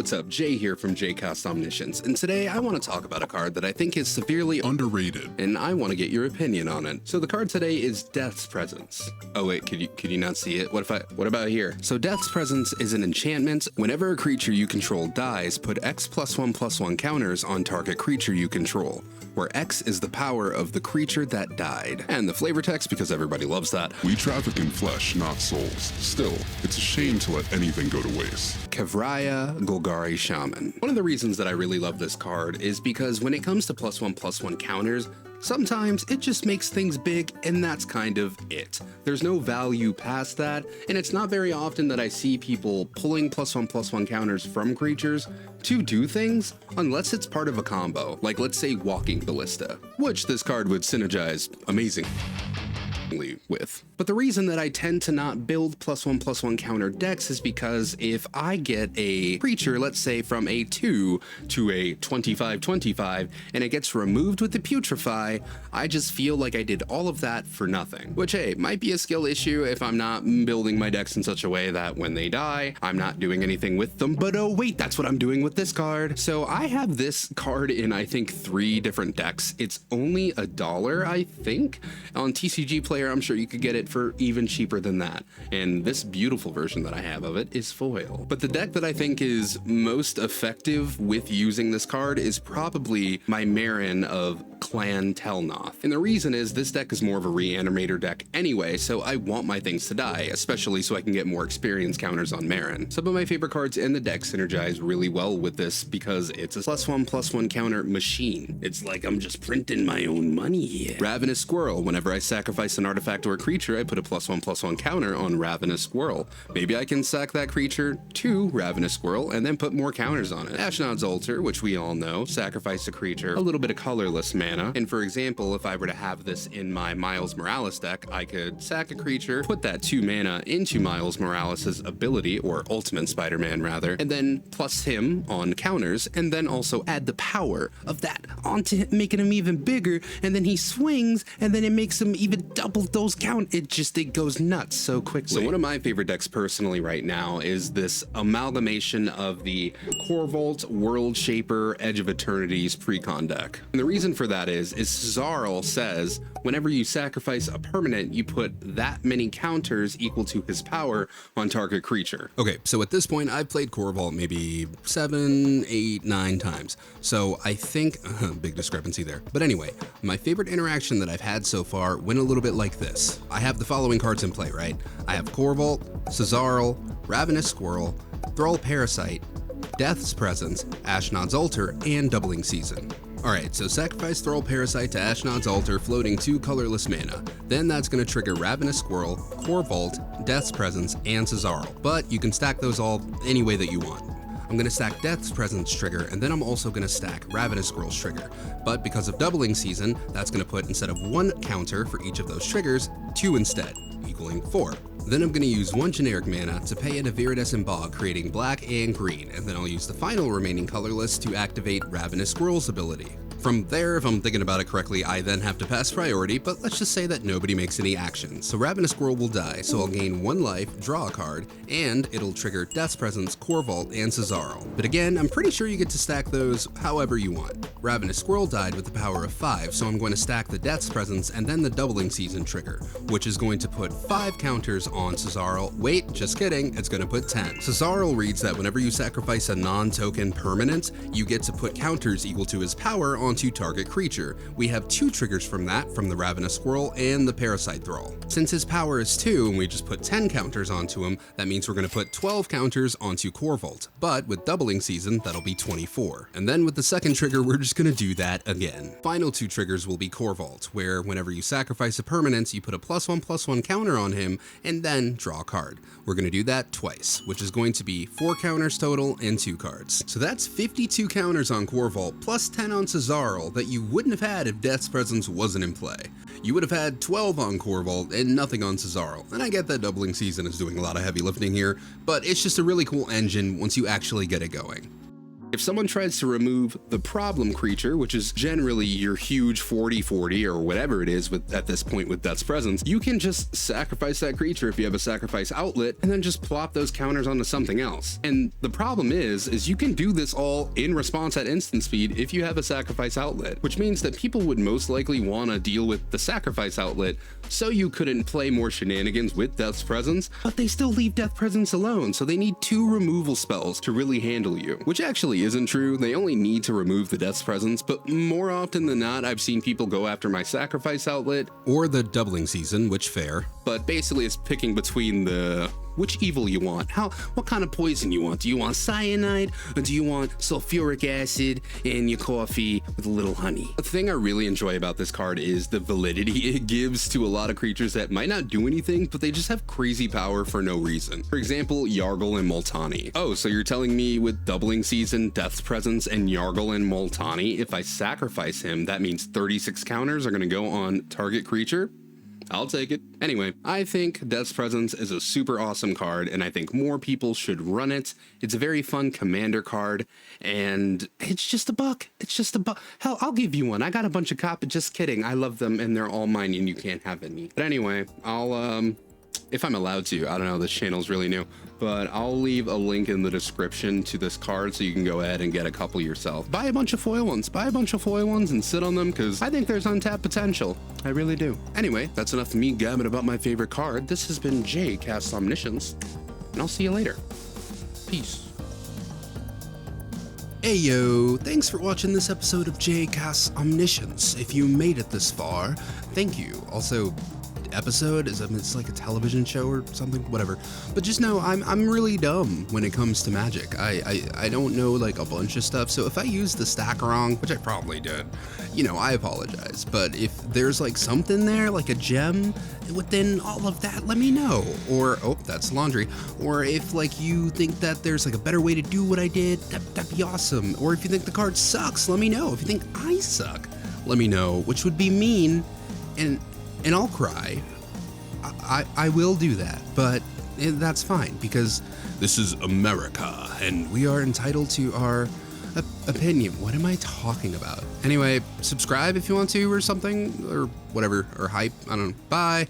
what's up? Jay here from JCast Omniscience, and today I want to talk about a card that I think is severely underrated, and I want to get your opinion on it. So the card today is Death's Presence. Oh wait, could you not see it? What about here? So Death's Presence is an enchantment. Whenever a creature you control dies, put X +1/+1 counters on target creature you control, where X is the power of the creature that died. And the flavor text, because everybody loves that. We traffic in flesh, not souls. Still, it's a shame to let anything go to waste. Kevraya Golgari Shaman. One of the reasons that I really love this card is because when it comes to +1/+1 counters, sometimes it just makes things big, and that's kind of it. There's no value past that, and it's not very often that I see people pulling +1/+1 counters from creatures to do things, unless it's part of a combo, like let's say Walking Ballista, which this card would synergize amazingly with. But the reason that I tend to not build +1/+1 counter decks is because if I get a creature, let's say from a 2 to a 25/25, and it gets removed with the Putrefy, I just feel like I did all of that for nothing. Which, hey, might be a skill issue if I'm not building my decks in such a way that when they die, I'm not doing anything with them, but oh wait, that's what I'm doing with this card. So I have this card in, I think, 3 different decks. It's only $1, I think. On TCG Player, I'm sure you could get it for even cheaper than that, and this beautiful version that I have of it is foil. But the deck that I think is most effective with using this card is probably my Marin of Clan Telnoth. And the reason is this deck is more of a reanimator deck anyway, so I want my things to die, especially so I can get more experience counters on Marin. Some of my favorite cards in the deck synergize really well with this because it's a +1/+1 counter machine. It's like I'm just printing my own money here. Ravenous Squirrel. Whenever I sacrifice an artifact or a creature, I put a +1/+1 counter on Ravenous Squirrel. Maybe I can sack that creature to Ravenous Squirrel and then put more counters on it. Ashnod's Altar, which we all know, sacrifice a creature, a little bit of colorless mana. And for example, if I were to have this in my Miles Morales deck, I could sack a creature, put that 2 mana into Miles Morales' ability, or Ultimate Spider-Man rather, and then plus him on counters, and then also add the power of that onto him, making him even bigger, and then he swings, and then it makes him even double those count. It goes nuts so quickly. So one of my favorite decks personally right now is this amalgamation of the Corvault, World Shaper, Edge of Eternity's precon deck. And the reason for that is Cesarl says whenever you sacrifice a permanent, you put that many counters equal to his power on target creature. Okay, so at this point I've played Corvault maybe 7, 8, 9 times. So I think, big discrepancy there. But anyway, my favorite interaction that I've had so far went a little bit like this. I have the following cards in play, right? I have Corvault, Cesarl, Ravenous Squirrel, Thrall Parasite, Death's Presence, Ashnod's Altar, and Doubling Season. Alright, so sacrifice Thrall Parasite to Ashnod's Altar, floating 2 colorless mana. Then that's going to trigger Ravenous Squirrel, Corvault, Death's Presence, and Cesarl. But you can stack those all any way that you want. I'm going to stack Death's Presence trigger, and then I'm also going to stack Ravenous Squirrel's trigger. But because of Doubling Season, that's going to put, instead of 1 counter for each of those triggers, 2 instead, equaling 4. Then I'm going to use 1 generic mana to pay in a Viridescent Bog, creating black and green, and then I'll use the final remaining colorless to activate Ravenous Squirrel's ability. From there, if I'm thinking about it correctly, I then have to pass priority, but let's just say that nobody makes any action. So Ravenous Squirrel will die, so I'll gain 1 life, draw a card, and it'll trigger Death's Presence, Corvault, and Cesarl. But again, I'm pretty sure you get to stack those however you want. Ravenous Squirrel died with the power of 5, so I'm going to stack the Death's Presence and then the Doubling Season trigger, which is going to put 5 counters on Cesarl. Wait, just kidding, it's going to put 10. Cesarl reads that whenever you sacrifice a non-token permanent, you get to put counters equal to his power onto target creature. We have 2 triggers from that, from the Ravenous Squirrel and the Parasite Thrall. Since his power is 2 and we just put 10 counters onto him, that means we're going to put 12 counters onto Corvault. But with Doubling Season, that'll be 24. And then with the second trigger, we're just going to do that again. Final 2 triggers will be Corvault, where whenever you sacrifice a permanent, you put a +1/+1 counter on him and then draw a card. We're going to do that twice, which is going to be 4 counters total and 2 cards. So that's 52 counters on Corvault plus 10 on Cesarl that you wouldn't have had if Death's Presence wasn't in play. You would have had 12 on Corvault and nothing on Cesarl. And I get that Doubling Season is doing a lot of heavy lifting here, but it's just a really cool engine once you actually get it going. If someone tries to remove the problem creature, which is generally your huge 40/40 or whatever it is at this point with Death's Presence, you can just sacrifice that creature if you have a sacrifice outlet and then just plop those counters onto something else. And the problem is you can do this all in response at instant speed if you have a sacrifice outlet, which means that people would most likely want to deal with the sacrifice outlet so you couldn't play more shenanigans with Death's Presence, but they still leave Death Presence alone, so they need 2 removal spells to really handle you, which actually isn't true. They only need to remove the Death's Presence, but more often than not, I've seen people go after my sacrifice outlet or the doubling season, which fair, but basically it's picking between which evil you want, what kind of poison you want. Do you want cyanide, or do you want sulfuric acid in your coffee with a little honey? The thing I really enjoy about this card is the validity it gives to a lot of creatures that might not do anything, but they just have crazy power for no reason. For example, Yargle and Multani. Oh, so you're telling me with doubling season, Death's Presence, and Yargle and Multani, if I sacrifice him, that means 36 counters are gonna go on target creature? I'll take it. Anyway, I think Death's Presence is a super awesome card, and I think more people should run it. It's a very fun commander card, and it's just a buck. It's just a buck. Hell, I'll give you one. I got a bunch of copies. Just kidding. I love them, and they're all mine, and you can't have any. But anyway, I'll, if I'm allowed to, I don't know, this channel's really new, but I'll leave a link in the description to this card so you can go ahead and get a couple yourself. Buy a bunch of foil ones. Buy a bunch of foil ones and sit on them, because I think there's untapped potential. I really do. Anyway, that's enough of me gabbing about my favorite card. This has been Jay Casts Omniscience, and I'll see you later. Peace. Hey yo, thanks for watching this episode of Jay Casts Omniscience. If you made it this far, thank you. Also, episode is, I mean, it's like a television show or something, whatever, but just know I'm really dumb when it comes to Magic. I don't know like a bunch of stuff, so if I use the stack wrong, which I probably did, you know, I apologize. But if there's like something there, like a gem within all of that, let me know. Or, oh, that's laundry. Or if like you think that there's like a better way to do what I did, that'd be awesome. Or if you think the card sucks, let me know. If you think I suck, let me know, which would be mean, and I'll cry. I will do that, but that's fine, because this is America, and we are entitled to our opinion. What am I talking about? Anyway, subscribe if you want to, or something, or whatever, or hype. I don't know. Bye.